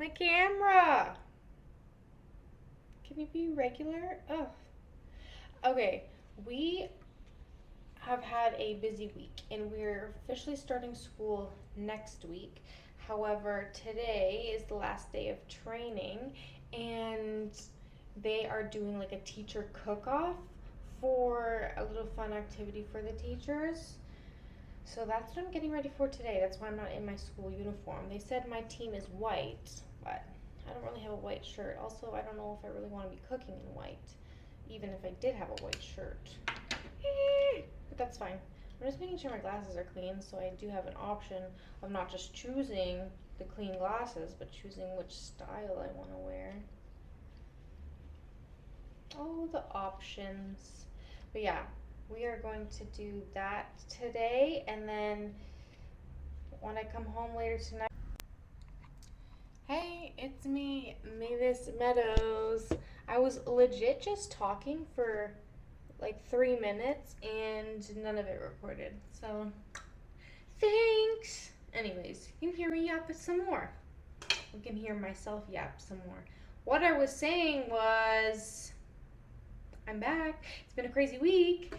My camera! Can you be regular? Oh. Okay, we have had a busy week and we're officially starting school next week. However, today is the last day of training and they are doing like a teacher cook off for a little fun activity for the teachers. So that's what I'm getting ready for today. That's why I'm not in my school uniform. They said my team is white, but I don't really have a white shirt. Also, I don't know if I really want to be cooking in white, even if I did have a white shirt. But that's fine. I'm just making sure my glasses are clean, so I do have an option of not just choosing the clean glasses, but choosing which style I want to wear. Oh, the options. But yeah, we are going to do that today, and then when I come home later tonight. Hey, it's me, Mavis Meadows. I was legit just talking for like 3 minutes and none of it recorded. So, thanks. Anyways, you can hear me yap some more. You can hear myself yap some more. What I was saying was, I'm back. It's been a crazy week,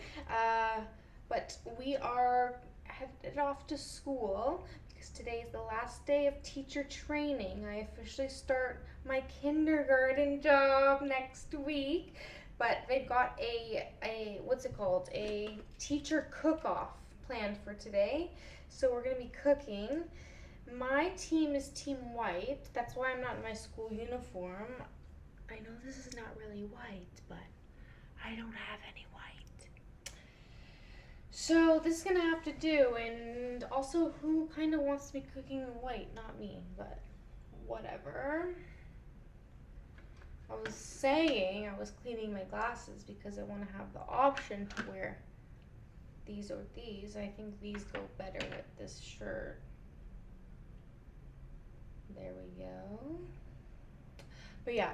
but we are headed off to school because today is the last day of teacher training. I officially start my kindergarten job next week, but they've got a what's it called? A teacher cook-off planned for today. So we're gonna be cooking. My team is team white. That's why I'm not in my school uniform. I know this is not really white, but I don't have any white. So this is gonna have to do, and also who kind of wants to be cooking in white? Not me, but whatever. I was saying I was cleaning my glasses because I want to have the option to wear these or these. I think these go better with this shirt. There we go. But yeah,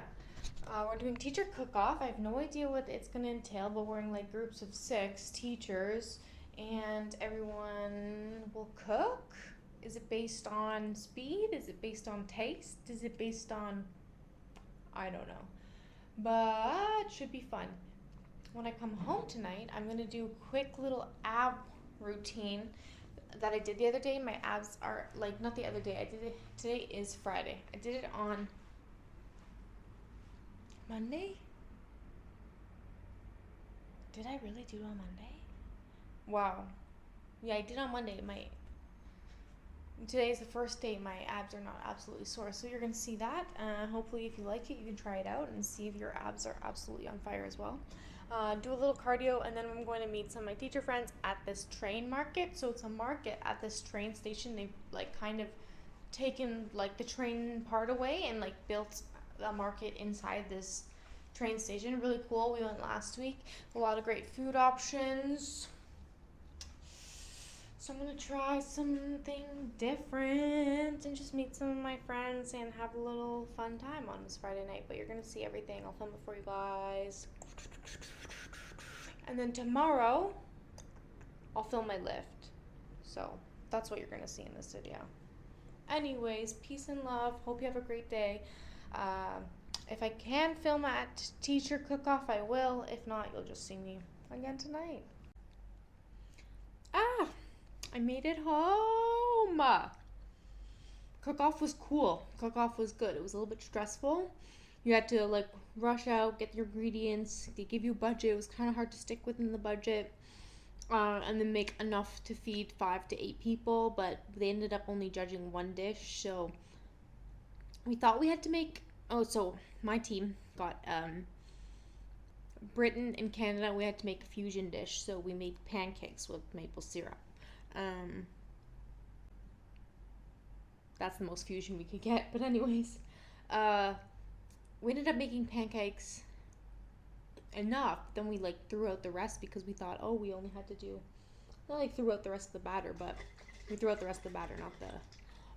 we're doing teacher cook-off. I have no idea what it's going to entail, but we're in like groups of 6 teachers, and everyone will cook. Is it based on speed? Is it based on taste? Is it based on, I don't know. But it should be fun. When I come home tonight, I'm going to do a quick little ab routine that I did the other day. My abs are like, not the other day, I did it, today is Friday. I did it on Monday? Did I really do it on Monday? Wow. Yeah, I did on Monday. Today is the first day my abs are not absolutely sore. So you're going to see that. Hopefully if you like it, you can try it out and see if your abs are absolutely on fire as well. Do a little cardio, and then I'm going to meet some of my teacher friends at this train market. So it's a market at this train station. They've like kind of taken like the train part away and like built a market inside this train station. Really cool. We went last week. A lot of great food options. So I'm gonna try something different and just meet some of my friends and have a little fun time on this Friday night. But you're gonna see everything. I'll film it for you guys. And then tomorrow, I'll film my lift. So that's what you're gonna see in this video. Anyways, peace and love. Hope you have a great day. If I can film at teacher cook-off, I will. If not, you'll just see me again tonight. I made it home. Cook-off was cool. Cook-off was good. It was a little bit stressful. You had to like rush out, get your ingredients. They give you a budget. It was kind of hard to stick within the budget. And then make enough to feed 5 to 8 people, but they ended up only judging 1 dish. So we thought we had to make. Oh, so my team got Britain and Canada. We had to make a fusion dish, so we made pancakes with maple syrup. That's the most fusion we could get. But anyways, we ended up making pancakes enough. Then we like threw out the rest because we thought, oh, we only had to do. Not like threw out the rest of the batter, but we threw out the rest of the batter, not the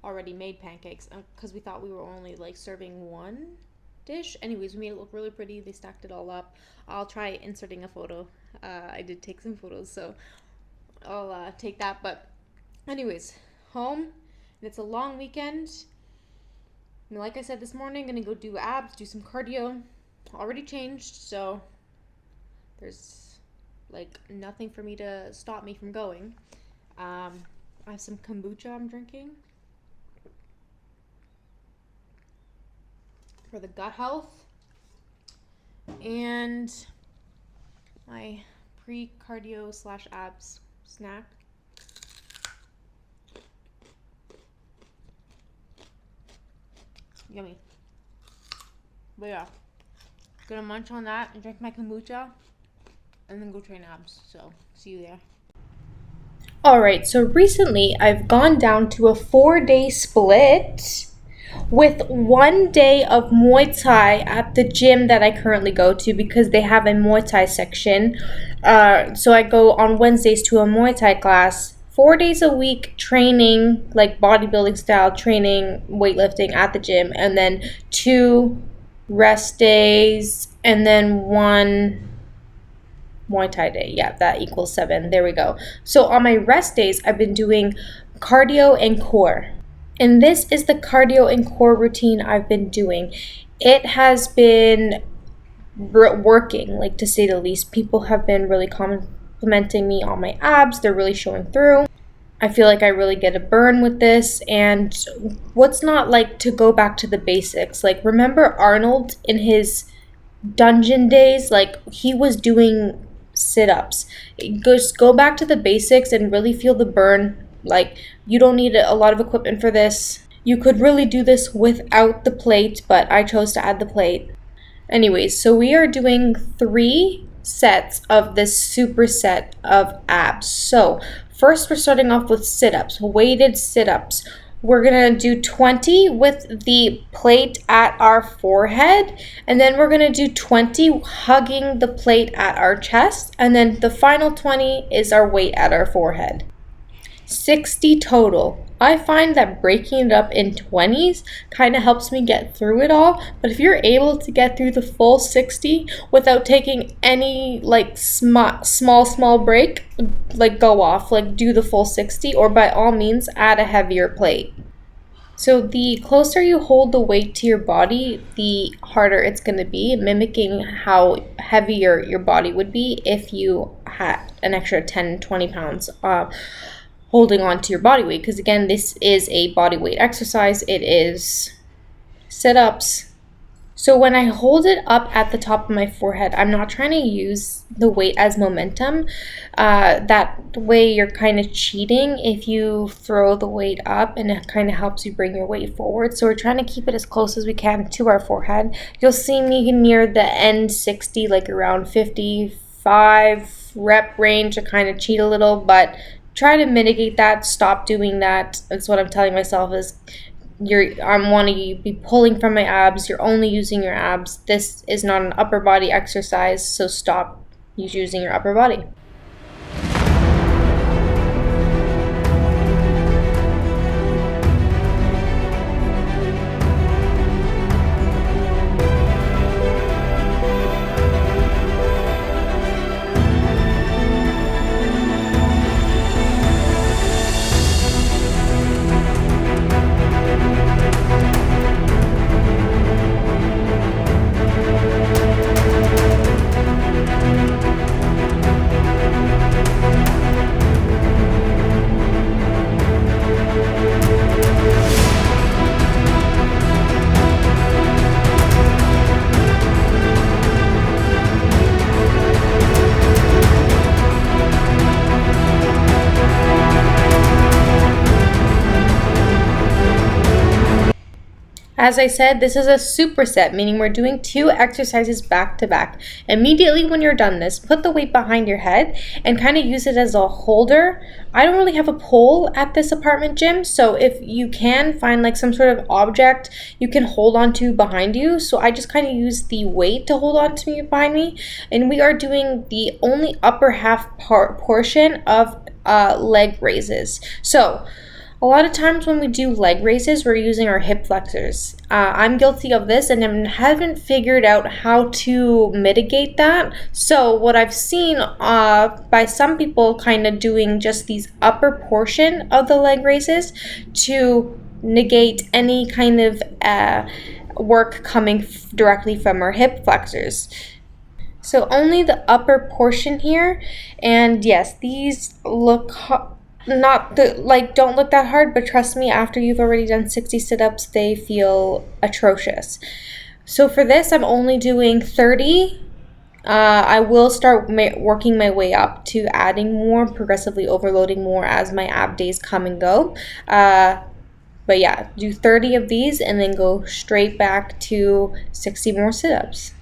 already made pancakes, because we thought we were only like serving 1 dish. Anyways, we made it look really pretty. They stacked it all up. I'll try inserting a photo. I did take some photos, so I'll take that. But anyways, home, and it's a long weekend. Like I said this morning, I'm gonna go do abs, do some cardio. Already changed, so there's like nothing for me to stop me from going. I have some kombucha I'm drinking for the gut health, and my pre-cardio / abs snack. Yummy. But yeah, gonna munch on that and drink my kombucha and then go train abs. So see you there. Alright, so recently I've gone down to a 4-day split with 1 day of Muay Thai at the gym that I currently go to because they have a Muay Thai section. So I go on Wednesdays to a Muay Thai class. 4 days a week training, like bodybuilding style training, weightlifting at the gym, and then 2 rest days, and then 1 Muay Thai day. Yeah, that equals 7. There we go. So on my rest days, I've been doing cardio and core. And this is the cardio and core routine I've been doing. It has been working, like, to say the least. People have been really complimenting me on my abs. They're really showing through. I feel like I really get a burn with this. And what's not like to go back to the basics? Like, remember Arnold in his dungeon days? Like, he was doing sit-ups. Just go back to the basics and really feel the burn. Like, you don't need a lot of equipment for this. You could really do this without the plate, but I chose to add the plate. Anyways, so we are doing 3 sets of this superset of abs. So first we're starting off with sit-ups, weighted sit-ups. We're going to do 20 with the plate at our forehead, and then we're going to do 20 hugging the plate at our chest, and then the final 20 is our weight at our forehead. 60 total. I find that breaking it up in 20s kind of helps me get through it all, but if you're able to get through the full 60 without taking any like small break, like go off, like do the full 60, or by all means add a heavier plate. So the closer you hold the weight to your body, the harder it's going to be, mimicking how heavier your body would be if you had an extra 10-20 pounds holding on to your body weight, because again, this is a body weight exercise. It is sit-ups. So when I hold it up at the top of my forehead, I'm not trying to use the weight as momentum. That way you're kind of cheating if you throw the weight up, and it kind of helps you bring your weight forward. So we're trying to keep it as close as we can to our forehead. You'll see me near the end 60, like around 55 rep range to kind of cheat a little, but try to mitigate that. Stop doing that. That's what I'm telling myself is I'm wanting you to be pulling from my abs. You're only using your abs. This is not an upper body exercise, so stop using your upper body. As I said, this is a superset, meaning we're doing 2 exercises back to back. Immediately when you're done this, put the weight behind your head and kind of use it as a holder. I don't really have a pole at this apartment gym, so if you can find like some sort of object you can hold on to behind you. So I just kind of use the weight to hold on to behind me, and we are doing the only upper half portion of leg raises. So a lot of times when we do leg raises, we're using our hip flexors. I'm guilty of this and haven't figured out how to mitigate that. So what I've seen by some people kind of doing just these upper portion of the leg raises to negate any kind of work coming directly from our hip flexors. So only the upper portion here, and yes, these look not don't look that hard, but trust me, after you've already done 60 sit-ups, they feel atrocious. So for this, I'm only doing 30. I will start working my way up to adding more, progressively overloading more as my ab days come and go. But yeah, do 30 of these and then go straight back to 60 more sit-ups.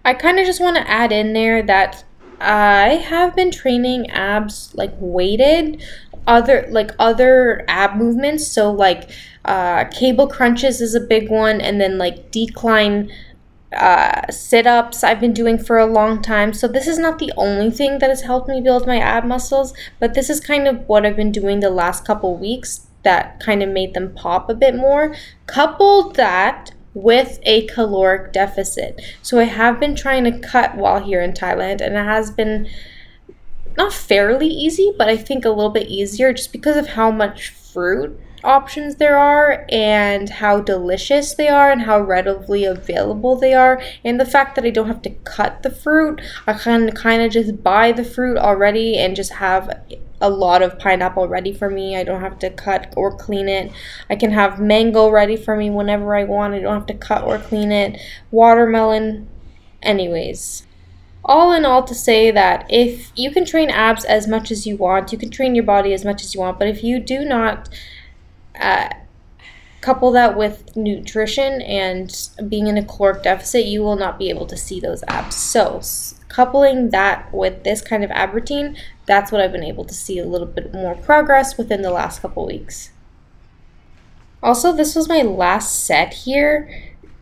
I kind of just want to add in there that I have been training abs like weighted, other ab movements. So like cable crunches is a big one, and then like decline sit-ups I've been doing for a long time. So this is not the only thing that has helped me build my ab muscles, but this is kind of what I've been doing the last couple weeks that kind of made them pop a bit more. Coupled that with a caloric deficit. So I have been trying to cut while here in Thailand, and it has been not fairly easy, but I think a little bit easier just because of how much fruit options there are and how delicious they are and how readily available they are, and the fact that I don't have to cut the fruit. I can kind of just buy the fruit already and just have a lot of pineapple ready for me. I don't have to cut or clean it. I can have mango ready for me whenever I want. I don't have to cut or clean it. Watermelon. Anyways, all in all, to say that if you can train abs as much as you want, you can train your body as much as you want, but if you do not couple that with nutrition and being in a caloric deficit, you will not be able to see those abs. So coupling that with this kind of ab routine, that's what I've been able to see a little bit more progress within the last couple weeks. Also, this was my last set here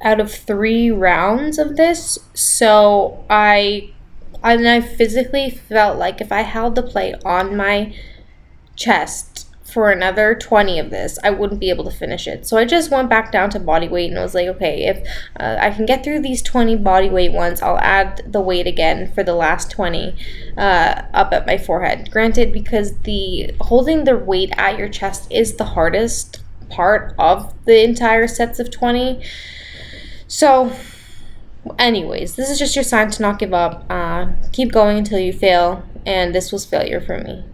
out of 3 rounds of this, so I physically felt like if I held the plate on my chest for another 20 of this, I wouldn't be able to finish it. So I just went back down to body weight and was like, okay, if I can get through these 20 body weight ones, I'll add the weight again for the last 20 up at my forehead. Granted, because the holding the weight at your chest is the hardest part of the entire sets of 20. So anyways, this is just your sign to not give up. Keep going until you fail, and this was failure for me.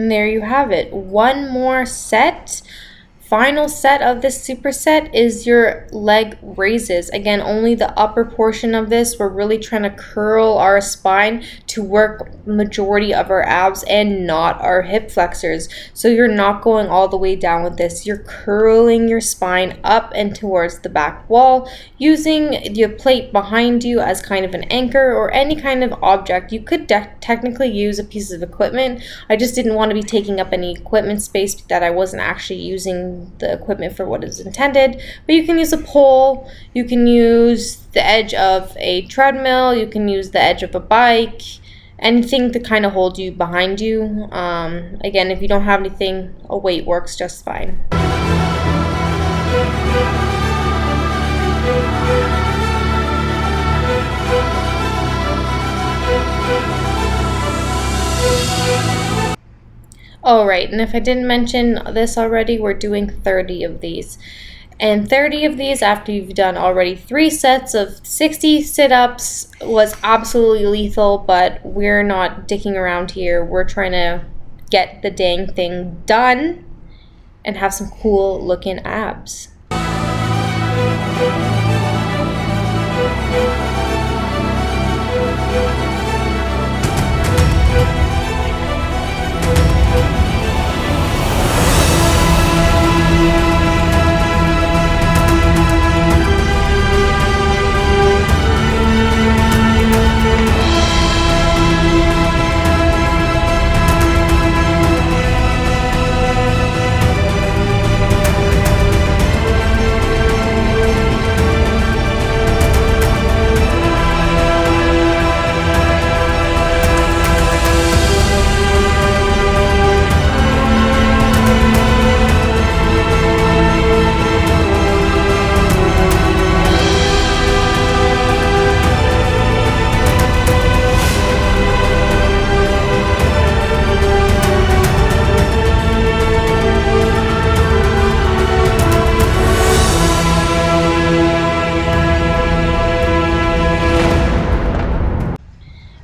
And there you have it. One more set. Final set of this superset is your leg raises. Again, only the upper portion of this. We're really trying to curl our spine to work majority of our abs and not our hip flexors. So you're not going all the way down with this. You're curling your spine up and towards the back wall using your plate behind you as kind of an anchor or any kind of object. You could technically use a piece of equipment. I just didn't want to be taking up any equipment space that I wasn't actually using the equipment for what is intended. But you can use a pole, you can use the edge of a treadmill, you can use the edge of a bike, anything to kind of hold you behind you. Again, if you don't have anything, a weight works just fine. Alright, and if I didn't mention this already, we're doing 30 of these. And 30 of these after you've done already 3 sets of 60 sit-ups was absolutely lethal, but we're not dicking around here. We're trying to get the dang thing done and have some cool looking abs.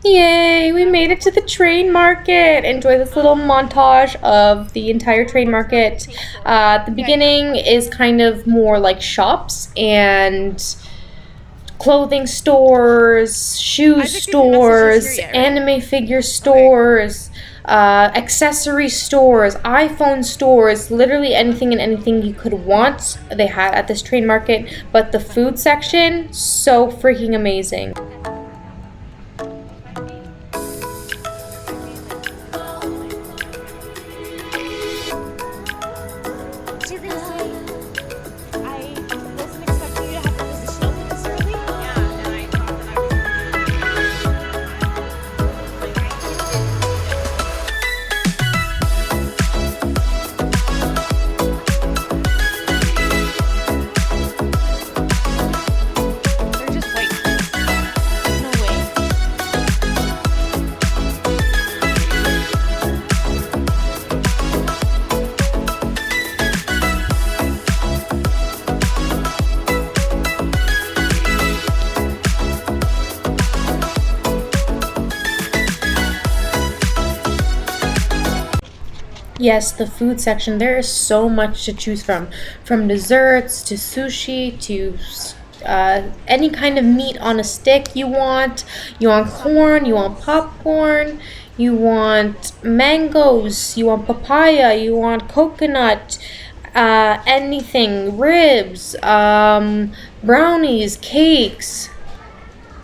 Yay, we made it to the train market. Enjoy this little montage of the entire train market. The beginning is kind of more like shops and clothing stores, shoe stores, anime figure stores, accessory stores, iPhone stores, literally anything and anything you could want they had at this train market. But the food section, so freaking amazing. Yes, the food section, there is so much to choose from desserts to sushi to any kind of meat on a stick you want. You want corn, you want popcorn, you want mangoes, you want papaya, you want coconut, anything, ribs, brownies, cakes.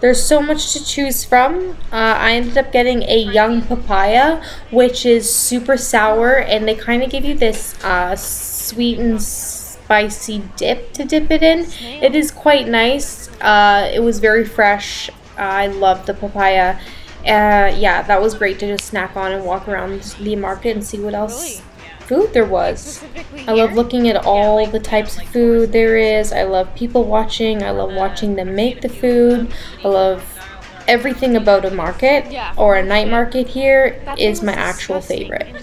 There's so much to choose from. I ended up getting a young papaya, which is super sour, and they kind of give you this sweet and spicy dip to dip it in. It is quite nice. It was very fresh. I love the papaya. Yeah, that was great to just snack on and walk around the market and see what else food there was. I love looking at all the types of food there is. I love people watching. I love watching them make the food. I love everything about a market or a night market here is my actual favorite.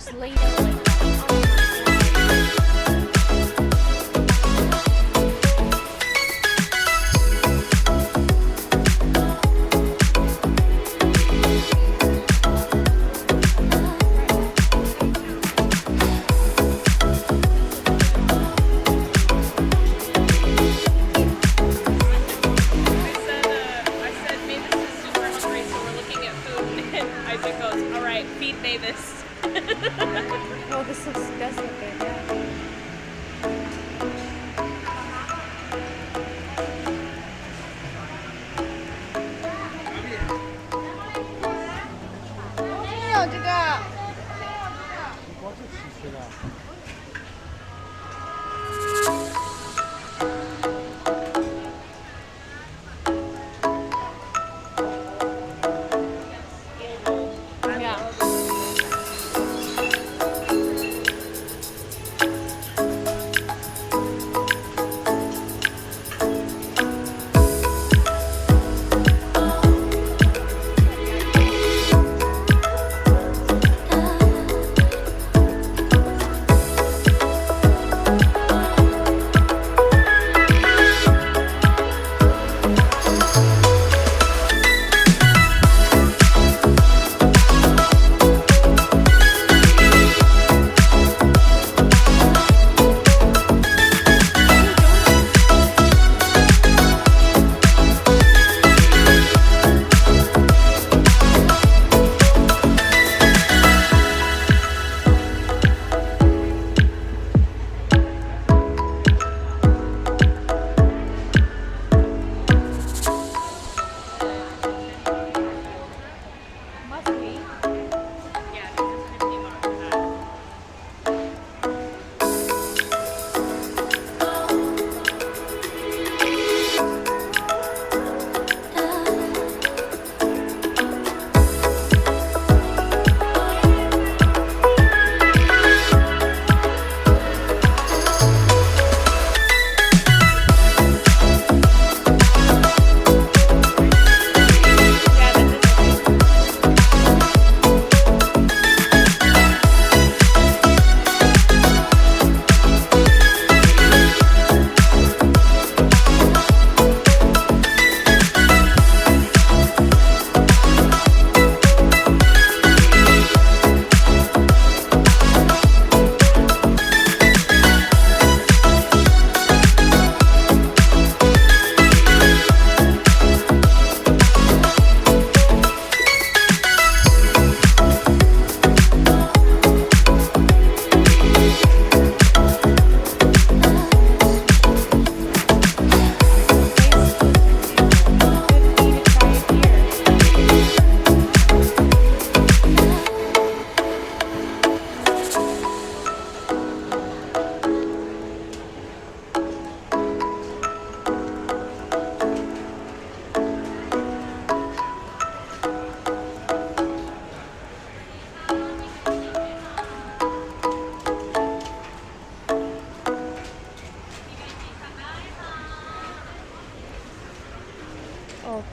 Oh,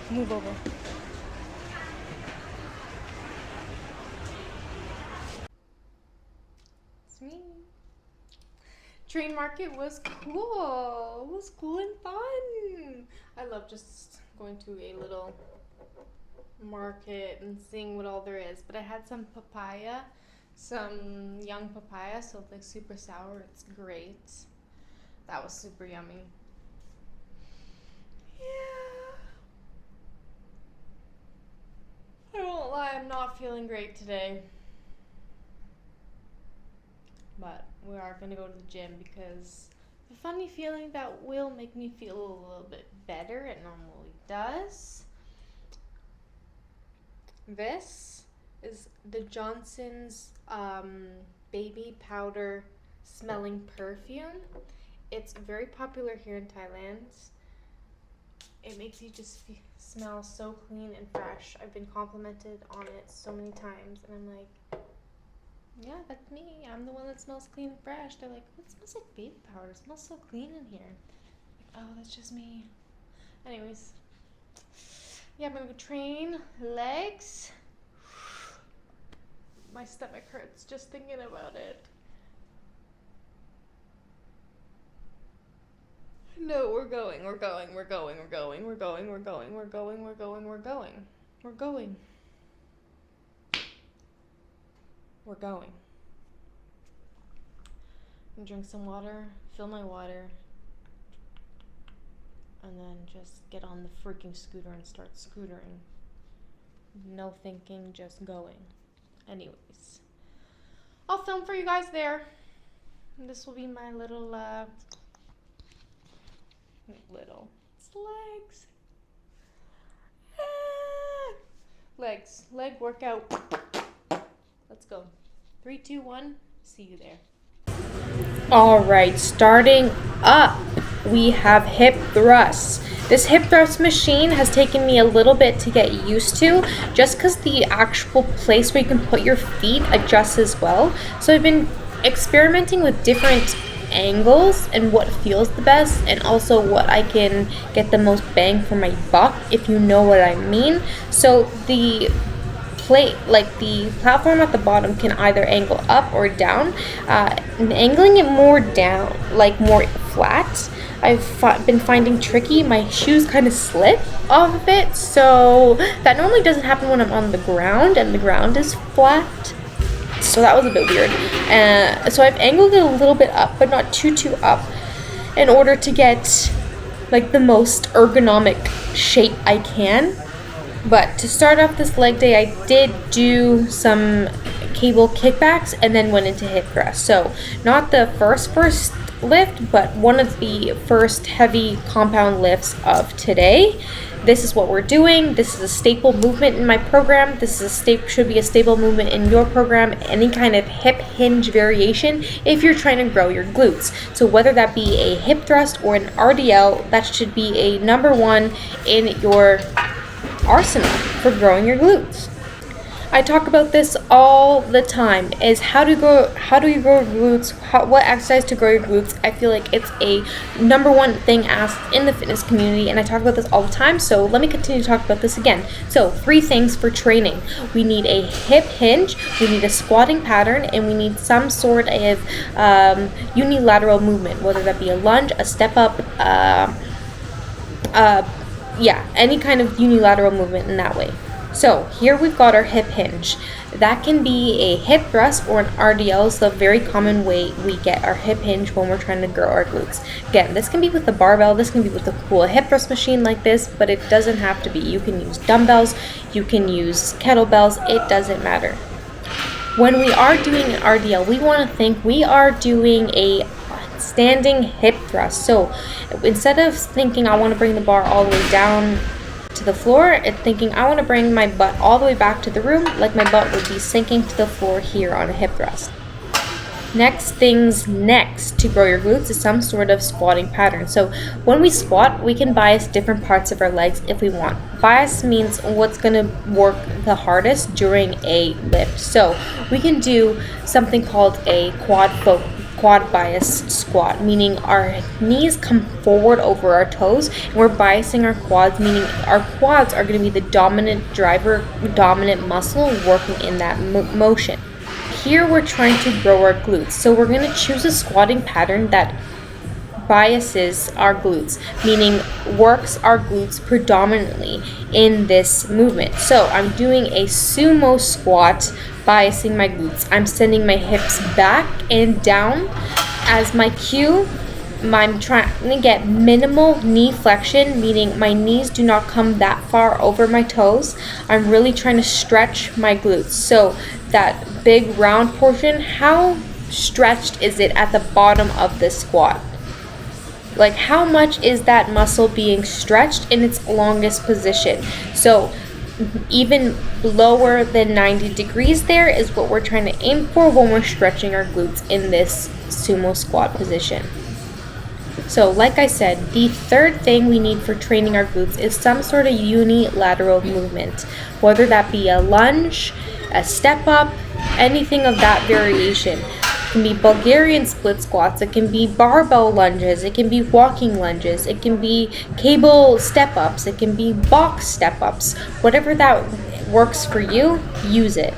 move over. It's me. Train market was cool. It was cool and fun. I love just going to a little market and seeing what all there is. But I had some papaya, some young papaya, so it's like super sour. It's great. That was super yummy. Yeah. I won't lie, I'm not feeling great today. But we are going to go to the gym because the funny feeling that will make me feel a little bit better. It normally does. This is the Johnson's baby powder smelling perfume. It's very popular here in Thailand. It makes you just smell so clean and fresh. I've been complimented on it so many times, and I'm like, yeah, that's me. I'm the one that smells clean and fresh. They're like, it smells like baby powder. It smells so clean in here. Like, oh, that's just me. Anyways, yeah, I'm gonna go train legs. My stomach hurts just thinking about it. No, we're going. We're going. And drink some water, fill my water, and then just get on the freaking scooter and start scootering. No thinking, just going. Anyways, I'll film for you guys there. This will be my little legs. Leg workout. Let's go. 3, 2, 1. See you there. All right, starting up, we have hip thrusts. This hip thrust machine has taken me a little bit to get used to, just because the actual place where you can put your feet adjusts as well. So I've been experimenting with different angles and what feels the best, and also what I can get the most bang for my buck, if you know what I mean. So the the platform at the bottom can either angle up or down. Angling it more down, like more flat, I've been finding tricky. My shoes kind of slip off of it, so that normally doesn't happen when I'm on the ground and the ground is flat. So that was a bit weird. So I've angled it a little bit up, but not too up, in order to get like the most ergonomic shape I can. But to start off this leg day, I did do some cable kickbacks and then went into hip thrust. So not the first lift, but one of the first heavy compound lifts of today. This is what we're doing. This is a staple movement in my program. This is should be a staple movement in your program. Any kind of hip hinge variation if you're trying to grow your glutes. So whether that be a hip thrust or an RDL, that should be a number one in your arsenal for growing your glutes. I talk about this all the time, is how do you grow your glutes, what exercise to grow your glutes. I feel like it's a number one thing asked in the fitness community, and I talk about this all the time, so let me continue to talk about this again. So 3 things for training. We need a hip hinge, we need a squatting pattern, and we need some sort of unilateral movement, whether that be a lunge, a step up, any kind of unilateral movement in that way. So here we've got our hip hinge. That can be a hip thrust or an RDL. Is the very common way we get our hip hinge when we're trying to grow our glutes. Again, this can be with the barbell, this can be with a cool hip thrust machine like this, but it doesn't have to be. You can use dumbbells, you can use kettlebells, it doesn't matter. When we are doing an RDL, we want to think we are doing a standing hip thrust. So instead of thinking I want to bring the bar all the way down to the floor, it's thinking I want to bring my butt all the way back to the room, like my butt would be sinking to the floor here on a hip thrust. Next to grow your glutes is some sort of squatting pattern. So when we squat, we can bias different parts of our legs if we want. Bias means what's going to work the hardest during a lift. So we can do something called a quad quad bias squat, meaning our knees come forward over our toes, and we're biasing our quads, meaning our quads are going to be the dominant driver, dominant muscle working in that motion. Here we're trying to grow our glutes, so we're going to choose a squatting pattern that biases our glutes, meaning works our glutes predominantly in this movement. So I'm doing a sumo squat, biasing my glutes. I'm sending my hips back and down as my cue. I'm trying to get minimal knee flexion, meaning my knees do not come that far over my toes. I'm really trying to stretch my glutes. So that big round portion, how stretched is it at the bottom of this squat? Like, how much is that muscle being stretched in its longest position? So even lower than 90 degrees there is what we're trying to aim for when we're stretching our glutes in this sumo squat position. So like I said, the third thing we need for training our glutes is some sort of unilateral movement, whether that be a lunge, a step up, anything of that variation. It can be Bulgarian split squats, it can be barbell lunges, it can be walking lunges, it can be cable step ups, it can be box step ups. Whatever that works for you, use it.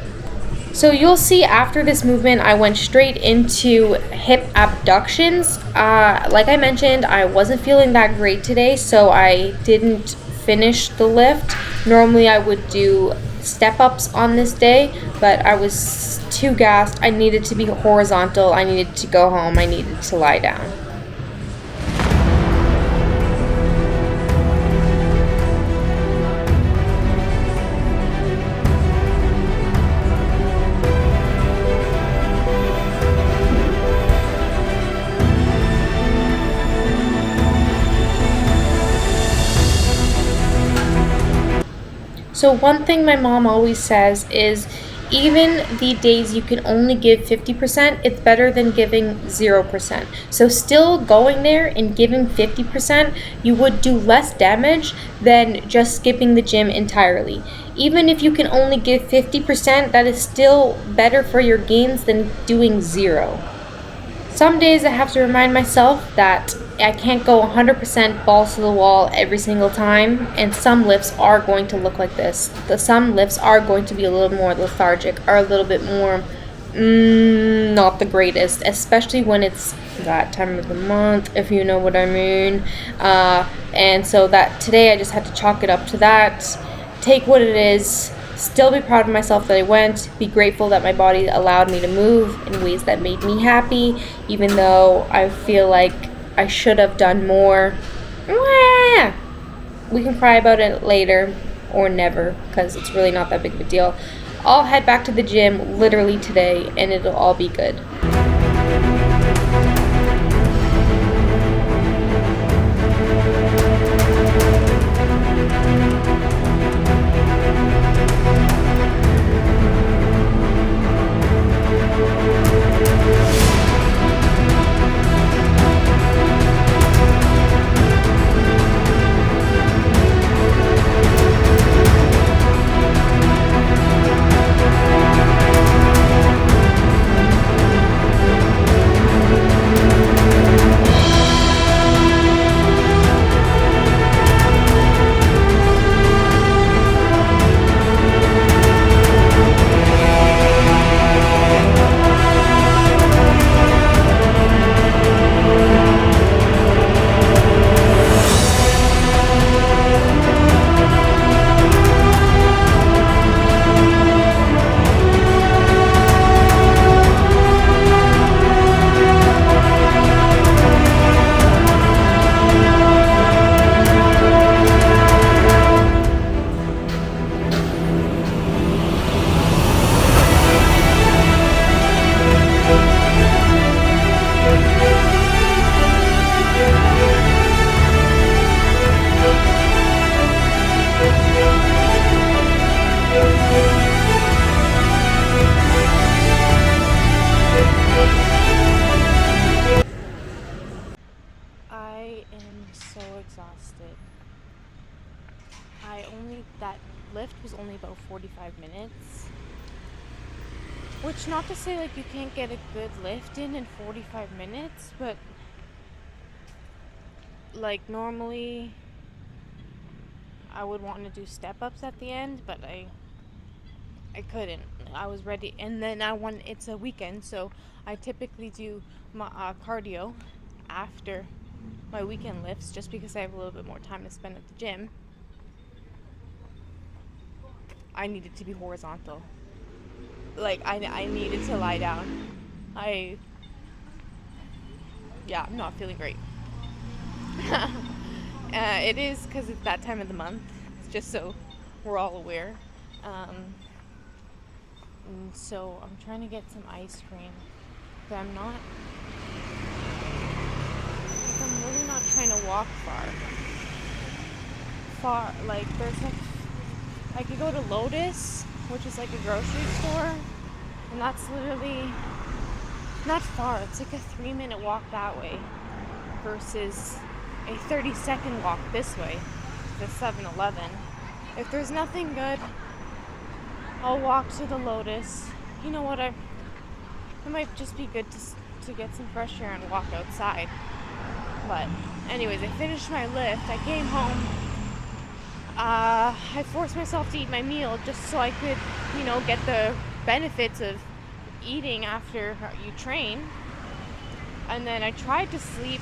So you'll see after this movement, I went straight into hip abductions. Like I mentioned, I wasn't feeling that great today, so I didn't finish the lift. Normally I would do step ups on this day, but I was too gassed. I needed to be horizontal. I needed to go home. I needed to lie down. So one thing my mom always says is, even the days you can only give 50%, it's better than giving 0%. So still going there and giving 50%, you would do less damage than just skipping the gym entirely. Even if you can only give 50%, that is still better for your gains than doing 0. Some days I have to remind myself that I can't go 100% balls to the wall every single time, and some lifts are going to look like this. Some lifts are going to be a little more lethargic, or a little bit more not the greatest, especially when it's that time of the month, if you know what I mean. And so that today I just had to chalk it up to that, take what it is, still be proud of myself that I went, be grateful that my body allowed me to move in ways that made me happy, even though I feel like I should have done more. We can cry about it later or never, because it's really not that big of a deal. I'll head back to the gym literally today and it'll all be good. Exhausted. That lift was only about 45 minutes. Which, not to say like you can't get a good lift in 45 minutes, but like normally I would want to do step ups at the end, but I couldn't. I was ready, and then it's a weekend, so I typically do my cardio after my weekend lifts, just because I have a little bit more time to spend at the gym. I needed to be horizontal. Like, I needed to lie down. I'm not feeling great. It is because it's that time of the month, just so we're all aware. And so I'm trying to get some ice cream, but I'm really not trying to walk far. Like, I could go to Lotus, which is like a grocery store, and that's literally not far. It's like a 3-minute walk that way versus a 30-second walk this way, the 7-Eleven. If there's nothing good, I'll walk to the Lotus. You know what? It might just be good to get some fresh air and walk outside. But anyways, I finished my lift. I came home. I forced myself to eat my meal just so I could, get the benefits of eating after you train. And then I tried to sleep,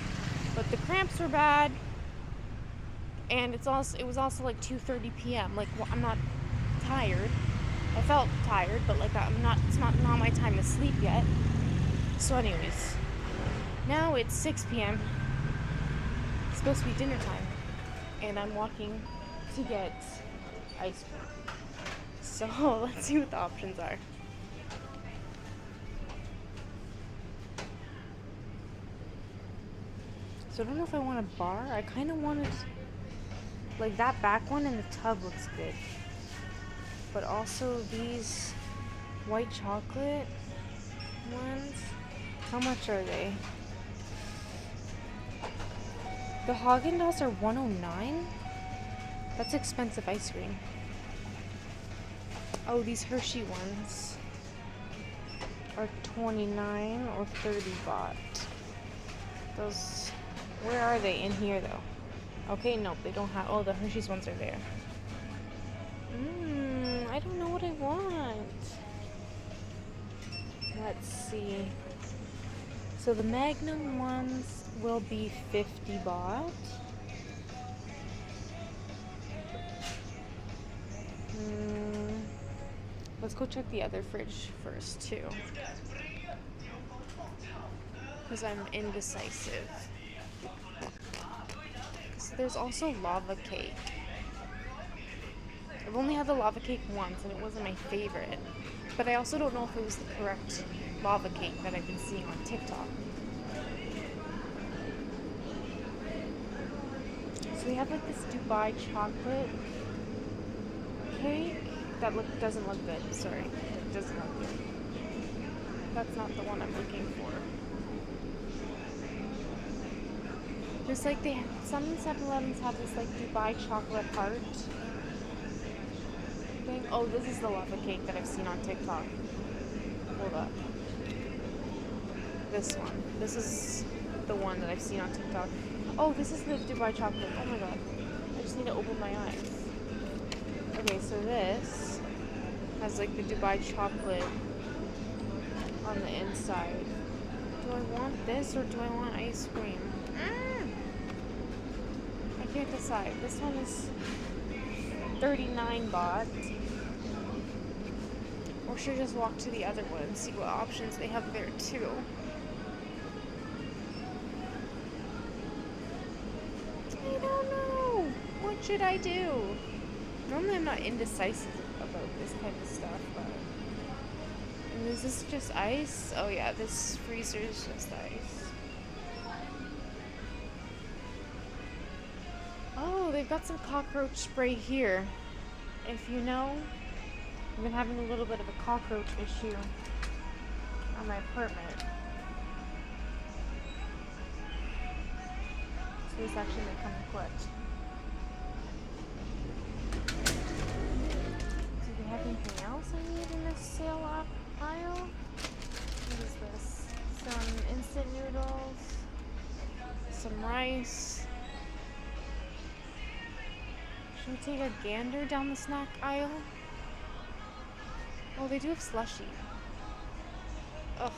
but the cramps were bad. And it was also like 2:30 p.m. Like, I'm not tired. I felt tired, but like it's not my time to sleep yet. So anyways, now it's 6 p.m. It's supposed to be dinner time, and I'm walking to get ice cream. So let's see what the options are. So I don't know if I want a bar. I kind of wanted, like, that back one in the tub looks good. But also these white chocolate ones. How much are they? The Haagen-Dazs are $109. That's expensive ice cream. Oh, these Hershey ones are 29 or 30 baht. Those, where are they? In here though. Okay, nope, they don't have. Oh, the Hershey's ones are there. I don't know what I want. Let's see. So the Magnum ones will be 50 baht. Let's go check the other fridge first too, because I'm indecisive. So there's also lava cake. I've only had the lava cake once and it wasn't my favorite, but I also don't know if it was the correct lava cake that I've been seeing on TikTok. So we have like this Dubai chocolate cake that doesn't look good. Sorry, it doesn't look good. That's not the one I'm looking for. There's like some 7-Elevens have this like Dubai chocolate heart thing. Oh, this is the lava cake that I've seen on TikTok. Hold up. This one. This is the one that I've seen on TikTok. Oh, this is the Dubai chocolate. Oh my god. I just need to open my eyes. Okay, so this has like the Dubai chocolate on the inside. Do I want this or do I want ice cream? I can't decide. This one is 39 baht. Or should I just walk to the other one and see what options they have there too? I don't know. What should I do? Normally I'm not indecisive about this kind of stuff, but... And is this just ice? Oh yeah, this freezer is just ice. Oh, they've got some cockroach spray here. If you know, I've been having a little bit of a cockroach issue on my apartment. So this actually may come in clutch. Do they have anything else I need in this sale aisle? nice. Should we take a gander down the snack aisle? Oh, they do have slushie. Ugh.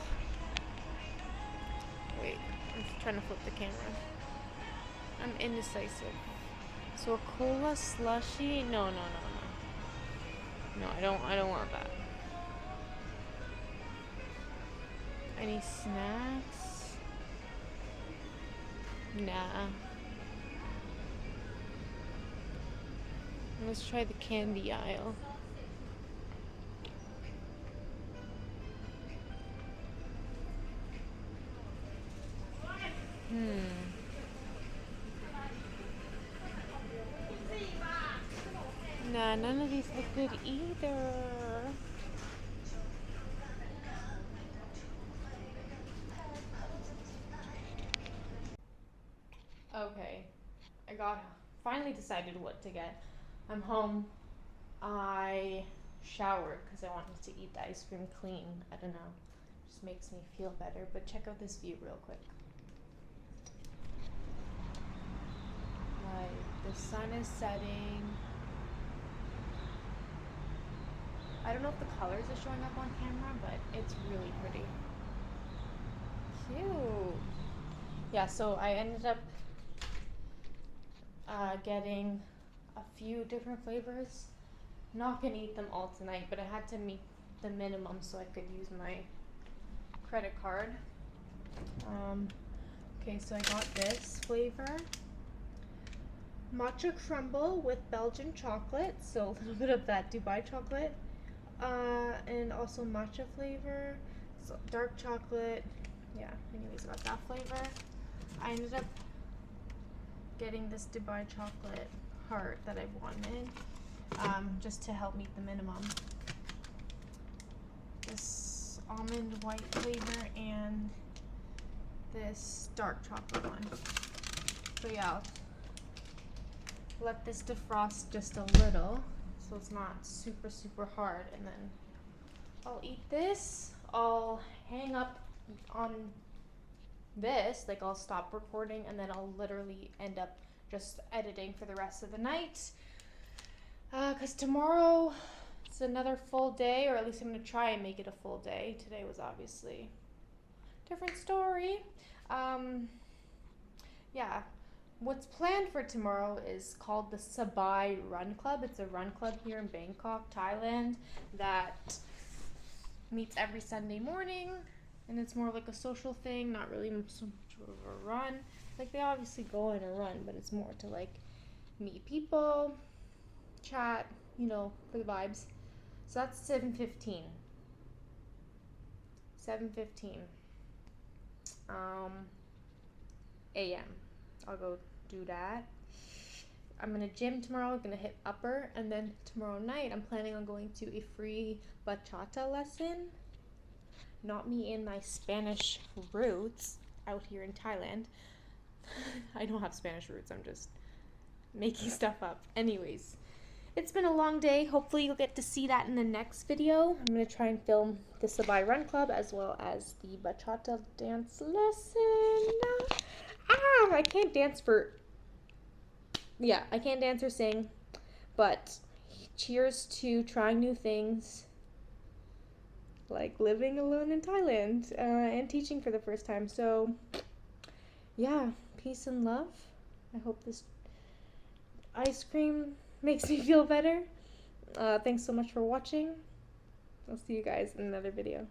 Wait, I'm just trying to flip the camera. I'm indecisive. So a cola slushie? No. No, I don't want that. Any snacks? Nah. Let's try the candy aisle. Nah, none of these look good either. Okay, I finally decided what to get. I'm home. I showered because I wanted to eat the ice cream clean. I don't know, just makes me feel better. But check out this view real quick. Like, the sun is setting. I don't know if the colors are showing up on camera, but it's really pretty. Cute. Yeah, so I ended up getting a few different flavors. Not gonna eat them all tonight, but I had to meet the minimum so I could use my credit card. Okay, so I got this flavor. Matcha crumble with Belgian chocolate, so a little bit of that Dubai chocolate. And also matcha flavor, so dark chocolate. Yeah, anyways, I got that flavor. I ended up getting this Dubai chocolate heart that I wanted, just to help meet the minimum. This almond white flavor and this dark chocolate one. So yeah, I'll let this defrost just a little so it's not super hard, and then I'll eat this. I'll hang up on this, like I'll stop recording, and then I'll literally end up just editing for the rest of the night, because tomorrow it's another full day, or at least I'm going to try and make it a full day. Today was obviously a different story. Yeah, what's planned for tomorrow is called the Sabai Run Club. It's a run club here in Bangkok, Thailand, that meets every Sunday morning. And it's more like a social thing, not really so much of a run. Like, they obviously go on a run, but it's more to, like, meet people, chat, you know, for the vibes. So that's 7:15. 7:15 a.m. I'll go do that. I'm gonna gym tomorrow. I'm gonna hit upper, and then tomorrow night I'm planning on going to a free bachata lesson. Not me in my Spanish roots out here in Thailand. I don't have Spanish roots, I'm just making stuff up. Anyways, it's been a long day. Hopefully you'll get to see that in the next video. I'm going to try and film the Sabai Run Club as well as the bachata dance lesson. I can't dance I can't dance or sing, but cheers to trying new things, like living alone in Thailand, and teaching for the first time. So yeah, peace and love. I hope this ice cream makes me feel better. Thanks so much for watching. I'll see you guys in another video.